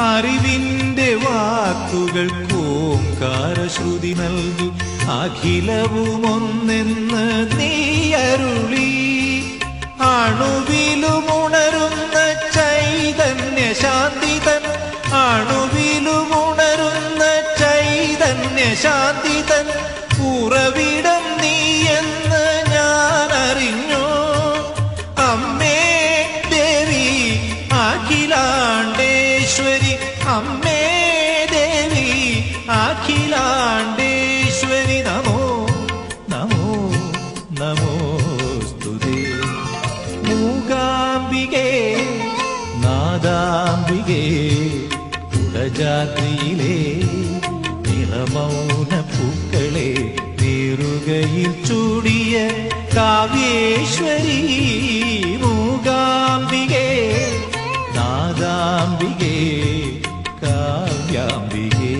അറിവിന്റെ വാക്കുകൾ ഓംകാരശ്രുതി നൽകി അഖിലവും ഒന്നെന്ന് നീ അരുളി. അണുവിലുമുണരുന്ന ചൈതന്യ ശാന്തിതൻ, അണുവിലുമുണരുന്ന ചൈതന്യ ശാന്തിതൻ ഉറവിടം നീയെന്ന് ഞാൻ അറിഞ്ഞു. അമ്മേ ദേവി അഖിലാണ്ടേശ്വരി, അമ്മേ ദേവി അഖിലാണ്ടേശ്വരി, നമോ നമോ നമോസ്തുതേ. മൂകാംബികേ നാദാംബികേ കുടജാദ്രിയിലെ നിറമൗന പൂക്കളെ നേറുകയിൽ ചൂടിയ കാവ്യേശ്വരി. മൂകാംബികേ നാദാംബികേ കാവ്യാംബികേ.